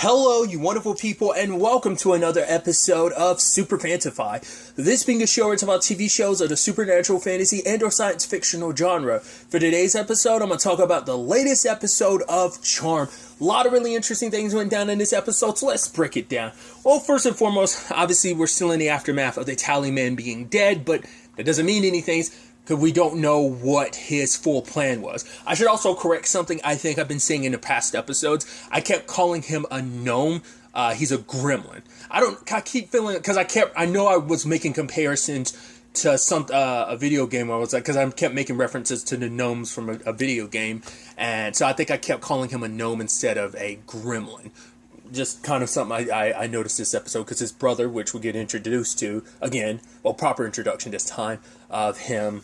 Hello, you wonderful people, and welcome to another episode of Super-Fanta-Fi. This being a show where it's about TV shows of the supernatural, fantasy, and or science fictional genre. For today's episode, I'm going to talk about the latest episode of Charm. A lot of really interesting things went down in this episode, so let's break it down. Well, first and foremost, obviously we're still in the aftermath of the Tallyman being dead, but that doesn't mean anything, because we don't know what his full plan was. I should also correct something I think I've been saying in the past episodes. I kept calling him a gnome. He's a gremlin. I keep feeling, because I know I was making comparisons to a video game where I was like, because I kept making references to the gnomes from a video game. And so I think I kept calling him a gnome instead of a gremlin. Just kind of something I noticed this episode, because his brother, which we get introduced to, again, well, proper introduction this time, of him.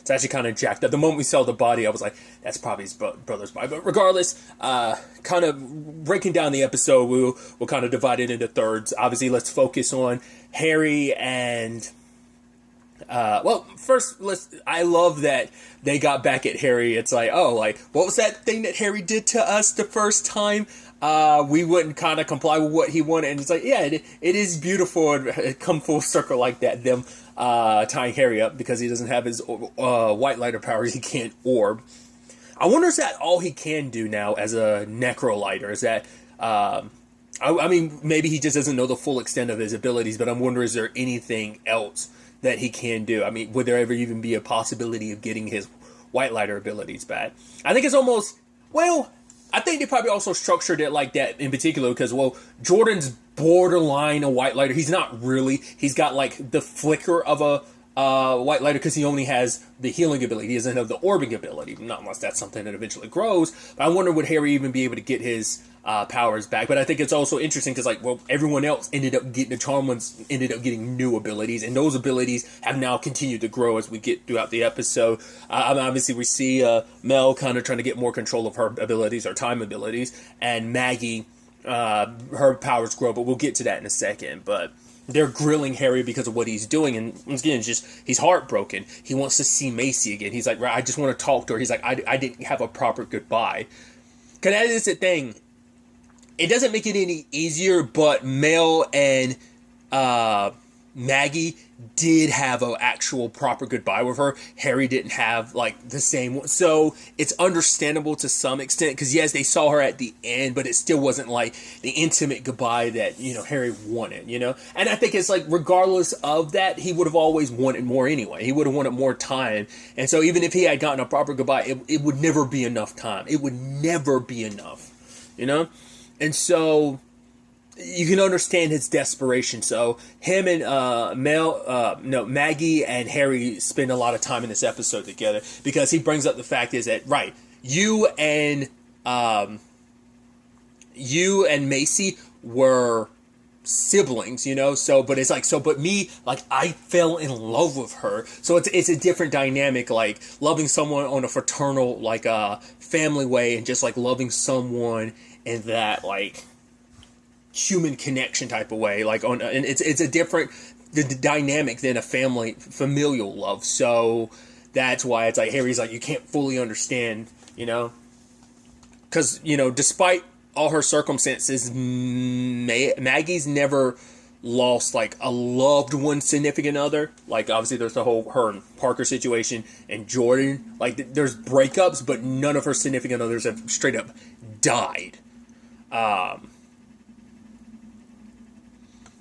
It's actually kind of jacked up. The moment we saw the body, I was like, that's probably his brother's body. But regardless, kind of breaking down the episode, we'll kind of divide it into thirds. Obviously, let's focus on Harry and... first, I love that they got back at Harry. It's like, what was that thing that Harry did to us the first time? We wouldn't kind of comply with what he wanted. And it's like, yeah, it is beautiful and come full circle like that. Them tying Harry up because he doesn't have his white lighter powers. He can't orb. I wonder, is that all he can do now as a necro lighter? Is that, I mean, maybe he just doesn't know the full extent of his abilities, but I'm wondering, is there anything else that he can do? I mean, would there ever even be a possibility of getting his white lighter abilities back? I think it's almost, I think they probably also structured it like that in particular because, Jordan's borderline a white lighter. He's not really. He's got, like, the flicker of a white lighter because he only has the healing ability. He doesn't have the orbing ability, not unless that's something that eventually grows. But I wonder, would Harry even be able to get his powers back? But I think it's also interesting because, everyone else ended up getting, the Charm ones ended up getting new abilities, and those abilities have now continued to grow as we get throughout the episode. Obviously, we see Mel kind of trying to get more control of her abilities, or time abilities, and Maggie, her powers grow, but we'll get to that in a second. But they're grilling Harry because of what he's doing, and once again, he's heartbroken. He wants to see Macy again. He's like, I just want to talk to her. He's like, I didn't have a proper goodbye. Because that is the thing. It doesn't make it any easier, but Mel and Maggie did have an actual proper goodbye with her. Harry didn't have, the same one. So it's understandable to some extent, because yes, they saw her at the end, but it still wasn't the intimate goodbye that, Harry wanted, And I think it's regardless of that, he would have always wanted more anyway. He would have wanted more time. And so even if he had gotten a proper goodbye, it would never be enough time. It would never be enough, And so you can understand his desperation. So him and Maggie and Harry spend a lot of time in this episode together, because he brings up the fact is that, right, you and Macy were siblings, but it's but me, I fell in love with her. So it's a different dynamic, loving someone on a fraternal, family way, and just loving someone in that human connection type of way, and it's a different dynamic than a familial love. So that's why it's Harry's you can't fully understand, because despite all her circumstances, Maggie's never lost a loved one, significant other. Obviously there's the whole her and Parker situation, and Jordan, there's breakups, but none of her significant others have straight up died.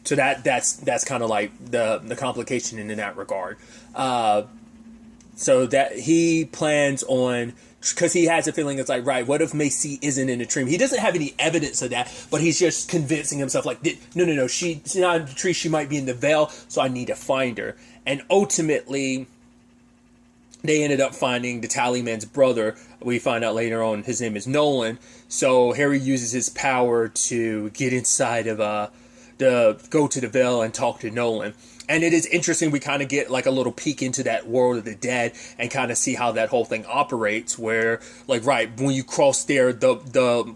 So that's kind of the complication in that regard. So that he plans on, because he has a feeling it's right, what if Macy isn't in a tree? He doesn't have any evidence of that, but he's just convincing himself no, she's not in the tree, she might be in the veil, so I need to find her. And ultimately, they ended up finding the Tallyman's brother. We find out later on his name is Nolan. So Harry uses his power to get inside of go to the veil and talk to Nolan. And it is interesting. We kind of get like a little peek into that world of the dead and kind of see how that whole thing operates. Where, like, right when you cross there, the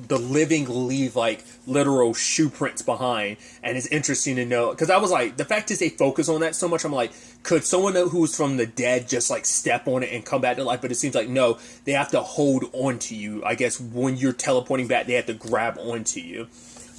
living leave like literal shoe prints behind, and it's interesting to know because I was like, the fact is they focus on that so much. I'm like, could someone who's from the dead just like step on it and come back to life? But it seems like no, they have to hold on to you. I guess when you're teleporting back, they have to grab onto you.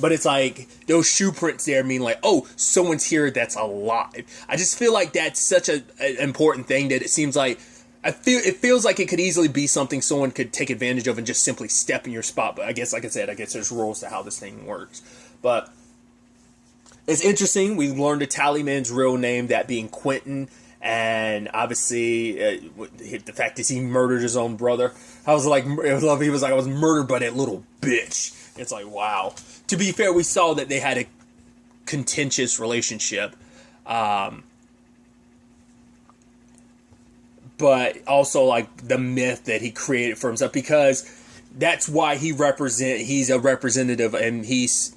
But it's like those shoe prints there mean like, oh, someone's here that's alive. I just feel like that's such an important thing that it seems like it feels like it could easily be something someone could take advantage of and just simply step in your spot. But I guess, like I said, there's rules to how this thing works. But it's interesting. We learned the Tallyman's real name, that being Quentin. And obviously, the fact is he murdered his own brother. I was like, he was like, I was murdered by that little bitch. It's like, wow. To be fair, we saw that they had a contentious relationship. But also, like, the myth that he created for himself. Because that's why he's a representative, and he's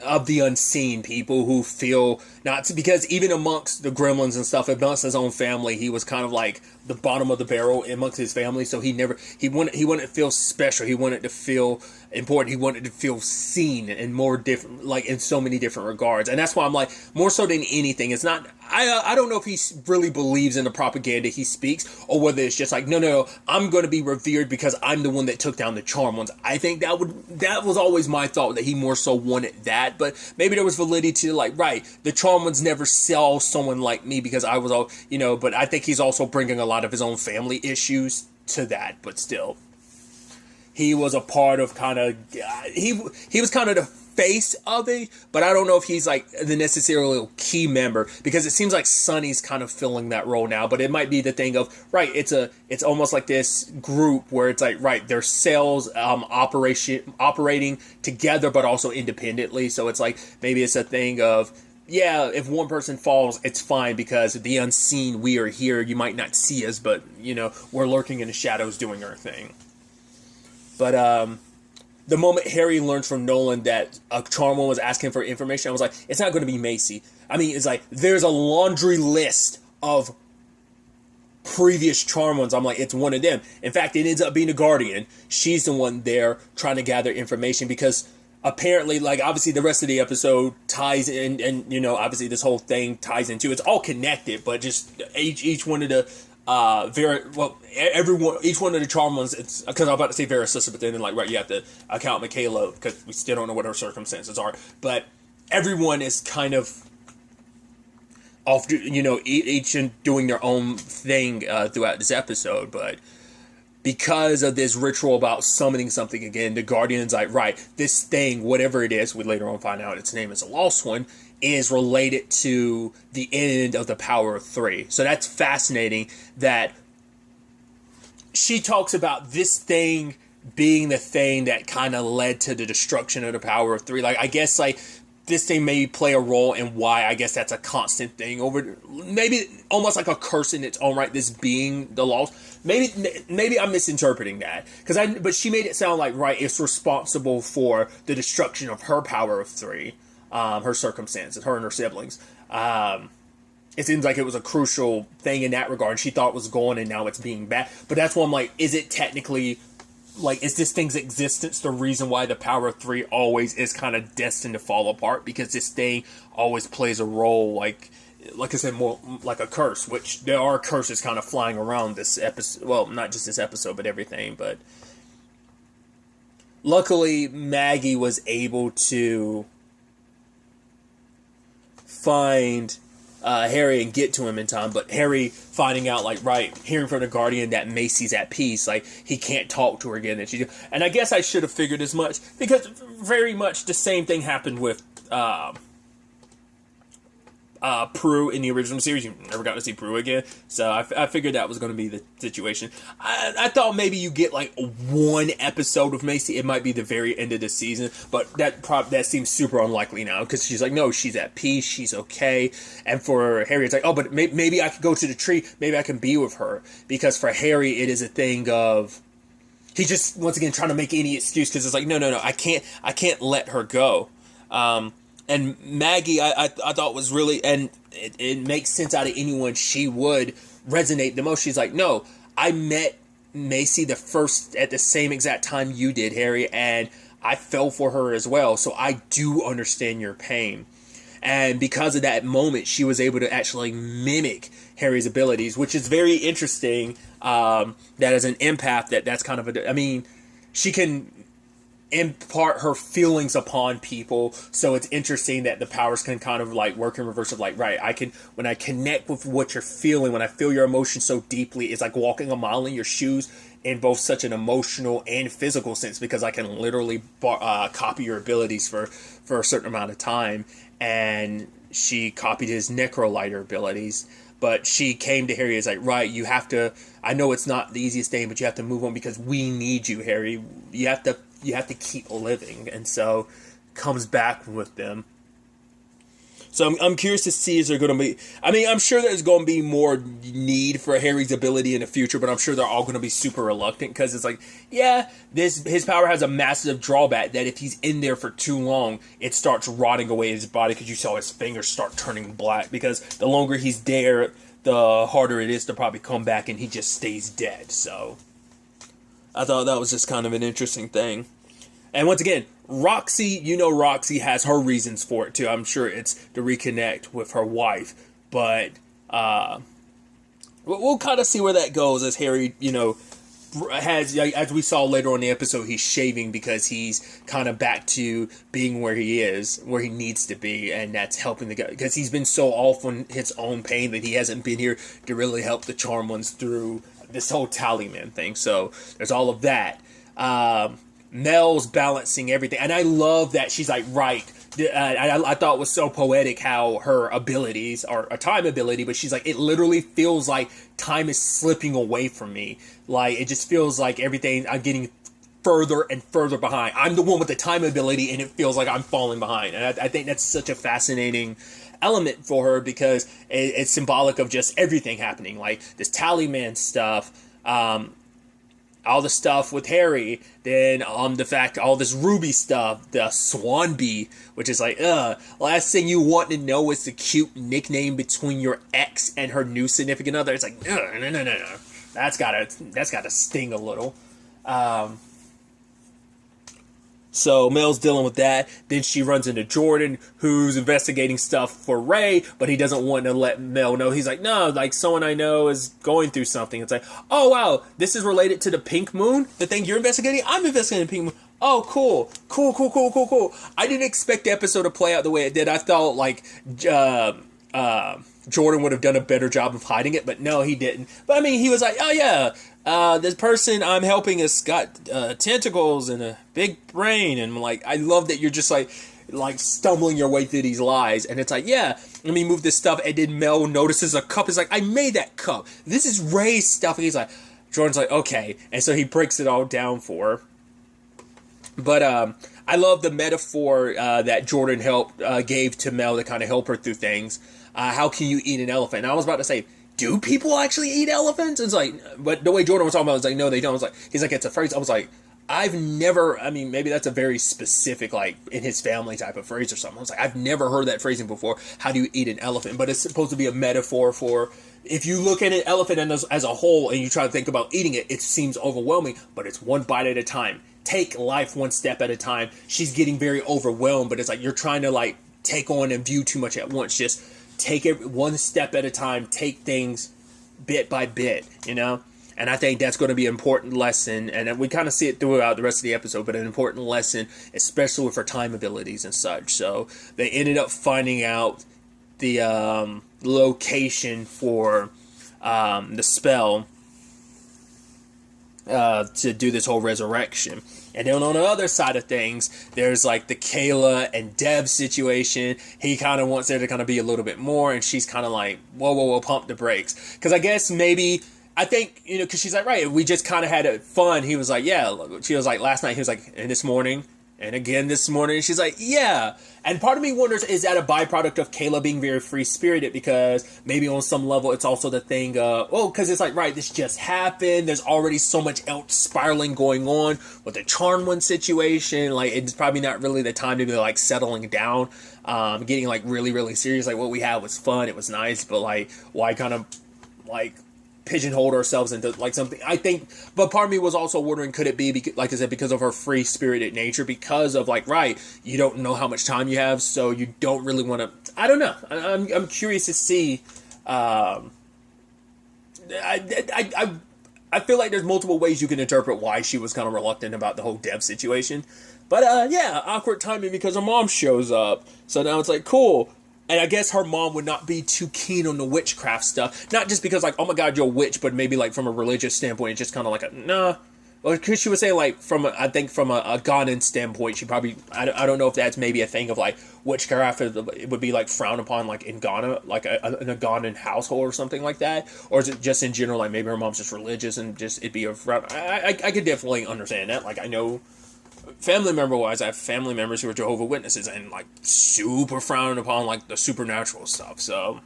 of the unseen, people who feel not to, because even amongst the gremlins and stuff, amongst his own family, he was kind of like the bottom of the barrel amongst his family. So he wanted to feel special. He wanted to feel important. He wanted to feel seen in more different, like in so many different regards. And that's why I'm like, more so than anything, it's not, I don't know if he really believes in the propaganda he speaks, or whether it's just like, no, I'm going to be revered because I'm the one that took down the Charm Ones. I think that was always my thought, that he more so wanted that, but maybe there was validity to, like, right, the Charm Ones never saw someone like me because I was all, but I think he's also bringing a lot of his own family issues to that. But still, he was a part of kind of, he was kind of the face of it, but I don't know if he's like the necessarily key member, because it seems like Sonny's kind of filling that role now. But it might be the thing of, right, it's almost like this group where it's like, right, their cells operating together but also independently. So it's like, maybe it's a thing of, yeah, if one person falls, it's fine because the unseen, we are here. You might not see us, but we're lurking in the shadows doing our thing. But the moment Harry learned from Nolan that a Charm-One was asking for information, I was like, it's not going to be Macy. I mean, it's like, there's a laundry list of previous Charm-Ones. I'm like, it's one of them. In fact, it ends up being a Guardian. She's the one there trying to gather information because apparently, like, obviously the rest of the episode ties in, and, obviously this whole thing ties into, it's all connected, but just each one of the each one of the Charm Ones, it's because I'm about to say Vera's sister, but then like, right, you have to account Michaela because we still don't know what her circumstances are, but everyone is kind of off, each doing their own thing throughout this episode. But because of this ritual about summoning something again, the Guardian's like, right, this thing, whatever it is, we later on find out its name is a Lost One, is related to the end of the Power of Three. So that's fascinating that she talks about this thing being the thing that kind of led to the destruction of the Power of Three. Like, I guess, like, this thing may play a role in why I guess that's a constant thing over, maybe almost like a curse in its own right, this being the Lost. Maybe I'm misinterpreting that, but she made it sound like, right, it's responsible for the destruction of her Power of Three. Her circumstances, her and her siblings. It seems like it was a crucial thing in that regard. She thought it was gone and now it's being back. But that's why I'm like, is it technically, like, is this thing's existence the reason why the Power of Three always is kind of destined to fall apart? Because this thing always plays a role, like I said, more like a curse, which there are curses kind of flying around this episode. Well, not just this episode, but everything. But luckily, Maggie was able to find Harry and get to him in time, but Harry finding out, like, right, hearing from the Guardian that Macy's at peace, like, he can't talk to her again, and I guess I should have figured as much, because very much the same thing happened with Prue in the original series. You never got to see Prue again, so I figured that was going to be the situation. I thought maybe you get like one episode of Macy. It might be the very end of the season, but that seems super unlikely now, because she's like, no, she's at peace, she's okay. And for Harry, it's like, oh, but maybe I could go to the tree, maybe I can be with her, because for Harry, it is a thing of, he just, once again, trying to make any excuse, because it's like, no, I can't let her go. And Maggie, I thought was really, and it makes sense out of anyone, she would resonate the most. She's like, no, I met Macy at the same exact time you did, Harry, and I fell for her as well, so I do understand your pain. And because of that moment, she was able to actually mimic Harry's abilities, which is very interesting. That as an empath, that's kind of she can impart her feelings upon people, so it's interesting that the powers can kind of like work in reverse of like, right, when I connect with what you're feeling, when I feel your emotions so deeply, it's like walking a mile in your shoes in both such an emotional and physical sense, because I can literally copy your abilities for a certain amount of time. And she copied his necrolighter abilities, but she came to Harry as like, right, you have to, I know it's not the easiest thing, but you have to move on because we need you, Harry. You have to keep living. And so comes back with them. So I'm curious to see, is there going to be, I'm sure there's going to be more need for Harry's ability in the future, but I'm sure they're all going to be super reluctant, because it's like, yeah, his power has a massive drawback that if he's in there for too long, it starts rotting away his body, because you saw his fingers start turning black, because the longer he's there, the harder it is to probably come back, and he just stays dead. So I thought that was just kind of an interesting thing. And once again, Roxy, Roxy has her reasons for it too. I'm sure it's to reconnect with her wife, but we'll kind of see where that goes as Harry, has, as we saw later on in the episode, he's shaving because he's kind of back to being where he is, where he needs to be, and that's helping the guy, because he's been so off on his own pain that he hasn't been here to really help the Charm Ones through this whole Tallyman thing. So there's all of that. Mel's balancing everything, and I love that she's like, right, I thought it was so poetic how her abilities are a time ability, but she's like, it literally feels like time is slipping away from me. Like, it just feels like everything, I'm getting further and further behind. I'm the one with the time ability, and it feels like I'm falling behind. And I think that's such a fascinating element for her, because it's symbolic of just everything happening, like this Tallyman stuff, all the stuff with Harry, then the fact all this Ruby stuff, the Swan Bee, which is like, last thing you want to know is the cute nickname between your ex and her new significant other. It's like, no. That's gotta sting a little. So Mel's dealing with that. Then she runs into Jordan, who's investigating stuff for Ray, but he doesn't want to let Mel know. He's like, no, like, someone I know is going through something. It's like, oh, wow, this is related to the Pink Moon? The thing you're investigating? I'm investigating the Pink Moon. Oh, cool. I didn't expect the episode to play out the way it did. I thought, like, Jordan would have done a better job of hiding it, but no, he didn't. But, he was like, oh, yeah, this person I'm helping has got tentacles and a big brain, and like, I love that you're just like stumbling your way through these lies, and it's like, yeah, let me move this stuff, and then Mel notices a cup. He's like, I made that cup. This is Ray's stuff. And he's like, Jordan's like, okay, and so he breaks it all down for her. But I love the metaphor that Jordan gave to Mel to kind of help her through things. How can you eat an elephant? And I was about to say, do people actually eat elephants? It's like, but the way Jordan was talking about it was like, no, they don't. He's like, it's a phrase. I was like, I've never, maybe that's a very specific, like, in his family type of phrase or something. I was like, I've never heard that phrasing before. How do you eat an elephant? But it's supposed to be a metaphor for, if you look at an elephant as a whole and you try to think about eating it, it seems overwhelming, but it's one bite at a time. Take life one step at a time. She's getting very overwhelmed, but it's like, you're trying to, like, take on and view too much at once. Just take it one step at a time, take things bit by bit, And I think that's going to be an important lesson, and we kind of see it throughout the rest of the episode, but an important lesson, especially with her time abilities and such. So they ended up finding out the location for the spell to do this whole resurrection. And then on the other side of things, there's like the Kayla and Deb situation. He kind of wants there to kind of be a little bit more, and she's kind of like, whoa, pump the brakes. Because I guess maybe, I think, because she's like, right, we just kind of had fun. He was like, yeah. She was like, last night, he was like, and this morning, And again this morning, she's like, yeah. And part of me wonders, is that a byproduct of Kayla being very free-spirited? Because maybe on some level, it's also the thing of, because it's like, right, this just happened. There's already so much else spiraling going on with the Charnwood situation. Like, it's probably not really the time to be, like, settling down, getting, like, really, really serious. Like, what we had was fun. It was nice. But, like, why kind of, like, pigeonhole ourselves into like something? I think, but part of me was also wondering, could it be because, like I said, because of her free spirited nature, because of like, right, you don't know how much time you have, so you don't really want to, I don't know, I'm curious to see. I feel like there's multiple ways you can interpret why she was kind of reluctant about the whole Dev situation, but yeah, awkward timing because her mom shows up, so now it's like, cool. And I guess her mom would not be too keen on the witchcraft stuff. Not just because, like, oh my god, you're a witch, but maybe, like, from a religious standpoint, it's just kind of like a, nah. Well, because she was saying, like, I think from a Ghanaian standpoint, she probably, I don't know if that's maybe a thing of, like, witchcraft, it would be, like, frowned upon, like, in Ghana, like, in a Ghanaian household or something like that. Or is it just in general, like, maybe her mom's just religious and just, it'd be a, I could definitely understand that. Like, I know, family member wise, I have family members who are Jehovah's Witnesses and like super frowned upon like the supernatural stuff. So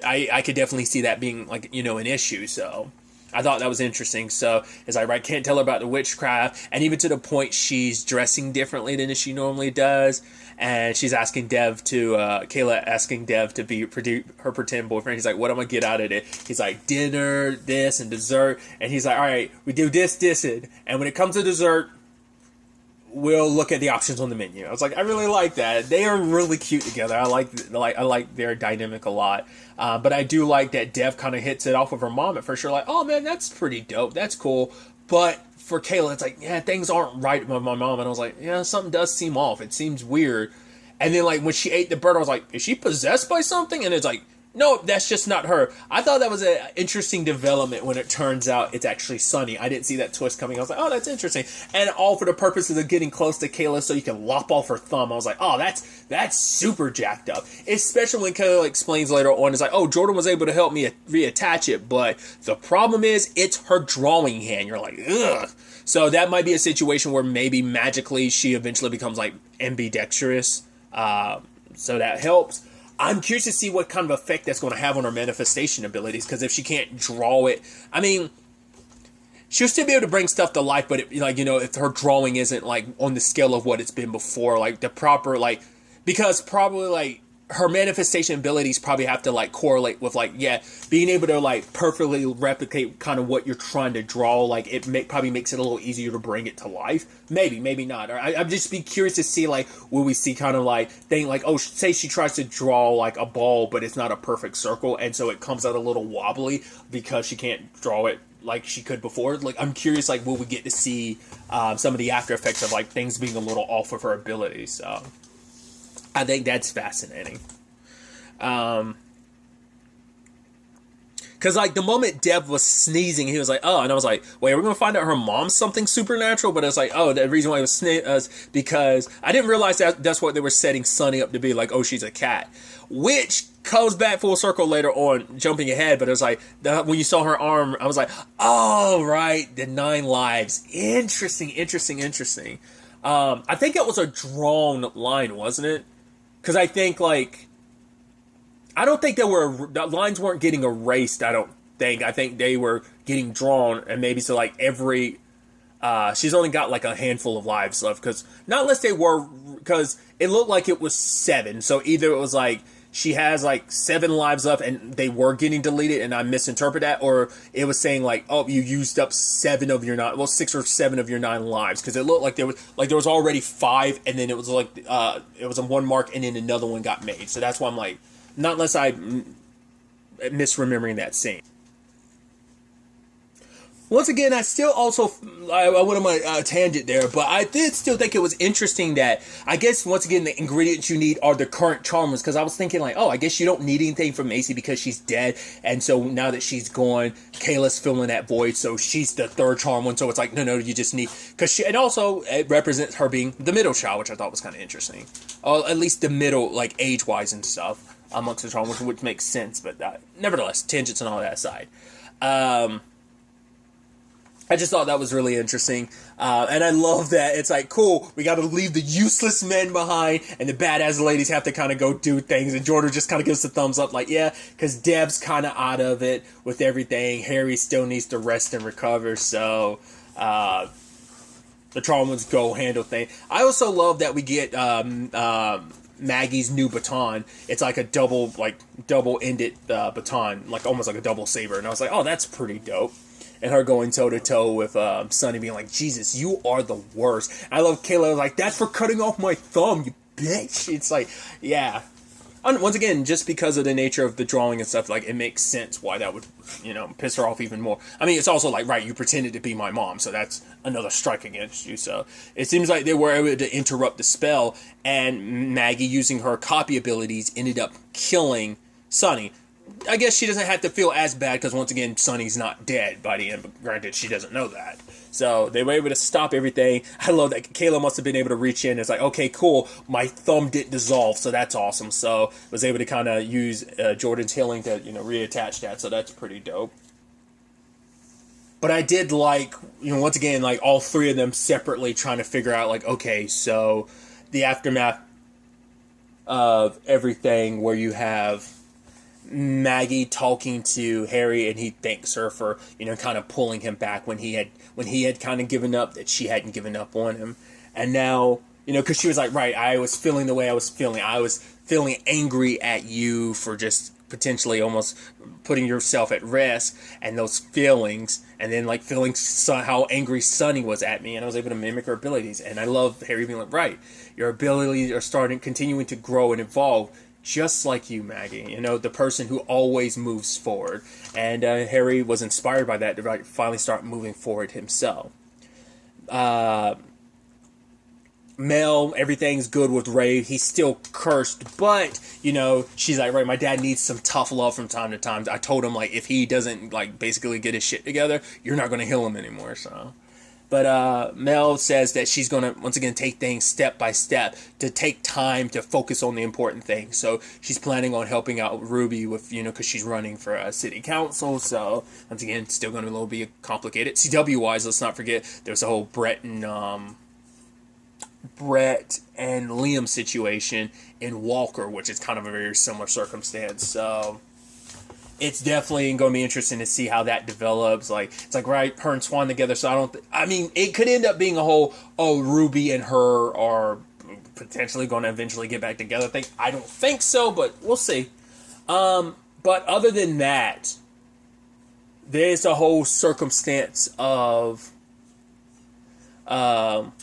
I could definitely see that being like, you know, an issue. So I thought that was interesting. So as I can't tell her about the witchcraft, and even to the point she's dressing differently than she normally does, and she's asking Dev to Kayla asking Dev to be her pretend boyfriend. He's like, what am I gonna get out of it? He's like, dinner, this, and dessert. And he's like, all right, we do this, and when it comes to dessert, we'll look at the options on the menu. I was like, I really like that. They are really cute together. I like their dynamic a lot. But I do like that Dev kind of hits it off with her mom at first. You're like, oh man, that's pretty dope. That's cool. But for Kayla, it's like, yeah, things aren't right with my mom. And I was like, yeah, something does seem off. It seems weird. And then like when she ate the bird, I was like, is she possessed by something? And it's like, no, that's just not her. I thought that was an interesting development when it turns out it's actually Sunny. I didn't see that twist coming. I was like, oh, that's interesting. And all for the purposes of getting close to Kayla so you can lop off her thumb. I was like, oh, that's super jacked up. Especially when Kayla explains later on, it's like, oh, Jordan was able to help me reattach it, but the problem is it's her drawing hand. You're like, ugh. So that might be a situation where maybe magically she eventually becomes like ambidextrous. So that helps. I'm curious to see what kind of effect that's going to have on her manifestation abilities, because if she can't draw it, I mean, she'll still be able to bring stuff to life, but if her drawing isn't like on the scale of what it's been before, like the proper, like, because probably like her manifestation abilities probably have to like correlate with like, yeah, being able to like perfectly replicate kind of what you're trying to draw. Like probably makes it a little easier to bring it to life. Maybe not. Or I'm just be curious to see like, will we see kind of like thing like, oh, say she tries to draw like a ball, but it's not a perfect circle. And so it comes out a little wobbly because she can't draw it like she could before. Like, I'm curious, like, will we get to see some of the after effects of like things being a little off of her abilities. So I think that's fascinating. Because, like, the moment Dev was sneezing, he was like, oh, and I was like, wait, are we going to find out her mom's something supernatural? But it's like, oh, the reason why it was sneezing because I didn't realize that's what they were setting Sunny up to be, like, oh, she's a cat. Which comes back full circle later on, jumping ahead, but it was like, when you saw her arm, I was like, oh, right, the 9 lives. Interesting. I think it was a drawn line, wasn't it? Because I think, like, I don't think the lines weren't getting erased, I don't think. I think they were getting drawn, and maybe so, like, she's only got, like, a handful of lives left, because, not unless they were, because it looked like it was 7, so either it was, like, she has, like, 7 lives left, and they were getting deleted, and I misinterpret that, or it was saying, like, oh, you used up 6 or 7 of your 9 lives, because it looked like there was already 5, and then it was, like, it was on one mark, and then another one got made, so that's why I'm, like, not unless I'm misremembering that scene. Once again, I still also, I went on my tangent there, but I did still think it was interesting that, I guess, once again, the ingredients you need are the current Charmers, because I was thinking, like, oh, I guess you don't need anything from Macy because she's dead, and so now that she's gone, Kayla's filling that void, so she's the third charm one, so it's like, no, you just need, and also, it represents her being the middle child, which I thought was kind of interesting. Or at least the middle, like, age-wise and stuff, amongst the charm, which makes sense, but nevertheless, tangents and all that aside. I just thought that was really interesting. And I love that. It's like, cool, we got to leave the useless men behind, and the badass ladies have to kind of go do things. And Jordan just kind of gives the thumbs up, like, yeah, because Dev's kind of out of it with everything. Harry still needs to rest and recover, so the Traumas go handle things. I also love that we get Maggie's new baton. It's like a double-ended baton, like almost like a double saber. And I was like, oh, that's pretty dope. And her going toe-to-toe with Sonny being like, Jesus, you are the worst. I love Kayla, like, that's for cutting off my thumb, you bitch. It's like, yeah. Once again, just because of the nature of the drawing and stuff, like, it makes sense why that would, piss her off even more. I mean, it's also like, right, you pretended to be my mom, so that's another strike against you. So it seems like they were able to interrupt the spell, and Maggie, using her copy abilities, ended up killing Sonny. I guess she doesn't have to feel as bad because, once again, Sonny's not dead by the end, but granted, she doesn't know that. So they were able to stop everything. I love that Kayla must have been able to reach in. It's like, okay, cool, my thumb didn't dissolve, so that's awesome. So was able to kind of use Jordan's healing to, reattach that, so that's pretty dope. But I did like, once again, like all three of them separately trying to figure out, like, okay, so the aftermath of everything where you have Maggie talking to Harry, and he thanks her for kind of pulling him back when he had kind of given up, that she hadn't given up on him. And now because she was like, right, I was feeling the way I was feeling angry at you for just potentially almost putting yourself at rest, and those feelings, and then like feeling how angry Sonny was at me, and I was able to mimic her abilities. And I love Harry being like, right, your abilities are continuing to grow and evolve, just like you, Maggie, the person who always moves forward. And Harry was inspired by that to finally start moving forward himself. Mel, everything's good with Ray. He's still cursed, but, she's like, right, my dad needs some tough love from time to time. I told him, like, if he doesn't, like, basically get his shit together, you're not going to heal him anymore, so... But Mel says that she's going to, once again, take things step by step, to take time to focus on the important things. So she's planning on helping out Ruby with, because she's running for city council. So, once again, still going to be a little bit complicated. CW-wise, let's not forget, there's a whole Brett and Liam situation in Walker, which is kind of a very similar circumstance. So... it's definitely going to be interesting to see how that develops. Like, it's like, right, her and Swan together, so it could end up being a whole, Ruby and her are potentially going to eventually get back together thing. I don't think so, but we'll see. But other than that, there's a whole circumstance of Kayla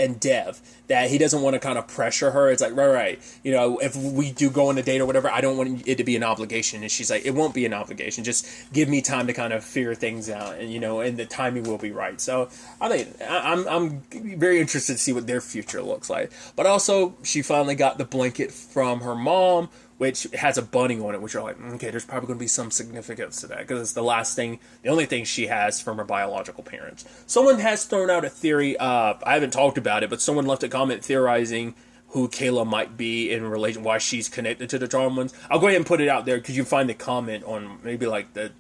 and Dev, that he doesn't want to kind of pressure her. It's like, right, if we do go on a date or whatever, I don't want it to be an obligation. And she's like, it won't be an obligation. Just give me time to kind of figure things out, and and the timing will be right. So I think I'm very interested to see what their future looks like. But also, she finally got the blanket from her mom, which has a bunny on it, which are like, okay, there's probably going to be some significance to that, because it's the only thing she has from her biological parents. Someone has thrown out a theory, I haven't talked about it, but someone left a comment theorizing who Kayla might be in relation, why she's connected to the Traumas. I'll go ahead and put it out there, because you can find the comment on maybe like the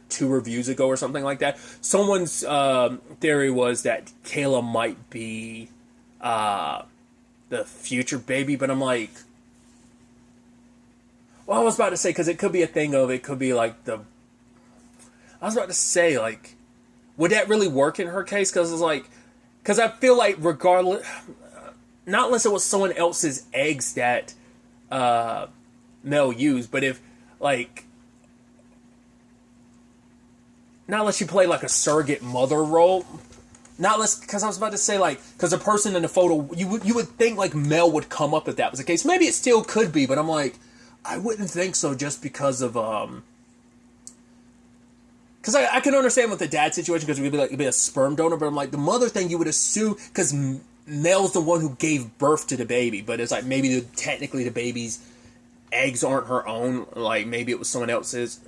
2 reviews ago or something like that. Someone's theory was that Kayla might be the future baby, but I'm like, well, I was about to say, because it could be a thing of, it could be like I was about to say, like, would that really work in her case? Because I feel like regardless, not unless it was someone else's eggs that Mel used, but if, like, not unless you play like a surrogate mother role, not unless, because I was about to say, like, because the person in the photo, you would think like Mel would come up if that was the case. Maybe it still could be, but I'm like, I wouldn't think so, just because of because I can understand with the dad situation, because we'd be a sperm donor, but I'm like, the mother thing you would assume, because Mel's the one who gave birth to the baby, but it's like maybe technically the baby's eggs aren't her own, like maybe it was someone else's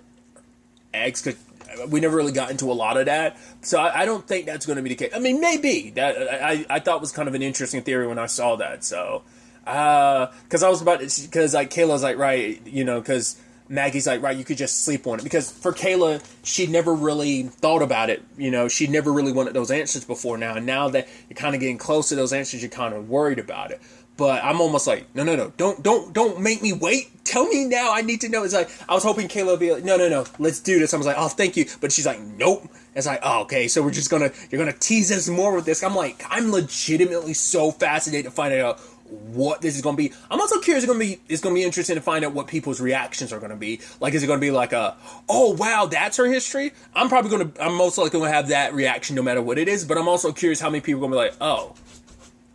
eggs, because we never really got into a lot of that, so I don't think that's going to be the case. I mean, maybe that I thought was kind of an interesting theory when I saw that, so. Because I was about to, because like Kayla's like, right, because Maggie's like, right, you could just sleep on it. Because for Kayla, she'd never really thought about it. You know, she'd never really wanted those answers before now. And now that you're kind of getting close to those answers, you're kind of worried about it. But I'm almost like, no, don't make me wait. Tell me now. I need to know. It's like, I was hoping Kayla would be like, no, let's do this. I was like, oh, thank you. But she's like, nope. It's like, oh, okay, so you're gonna tease us more with this. I'm like, I'm legitimately so fascinated to find out what this is going to be. I'm also curious. It's going to be interesting to find out what people's reactions are going to be. Like, is it going to be like oh wow, that's her history? I'm most likely going to have that reaction no matter what it is. But I'm also curious how many people are going to be like, oh,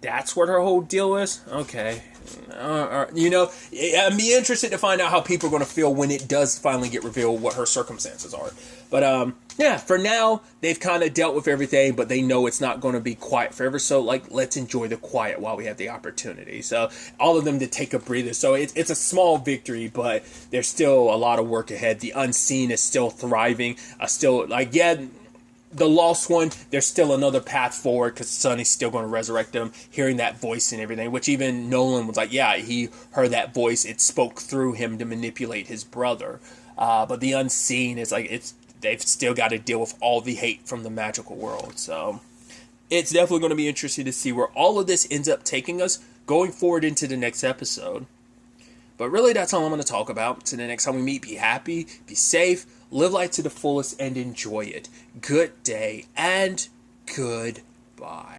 that's what her whole deal is. Okay, you know, I'm be interested to find out how people are going to feel when it does finally get revealed what her circumstances are. But yeah, for now they've kind of dealt with everything, but they know it's not going to be quiet forever. So like, let's enjoy the quiet while we have the opportunity. So all of them to take a breather. So it's a small victory, but there's still a lot of work ahead. The unseen is still thriving. Still like, yeah, the lost one, there's still another path forward because Sonny's still going to resurrect them, hearing that voice and everything, which even Nolan was like, yeah, he heard that voice. It spoke through him to manipulate his brother. But the unseen is like, they've still got to deal with all the hate from the magical world. So it's definitely going to be interesting to see where all of this ends up taking us going forward into the next episode. But really, that's all I'm going to talk about. So the next time we meet, be happy, be safe, live life to the fullest, and enjoy it. Good day and goodbye.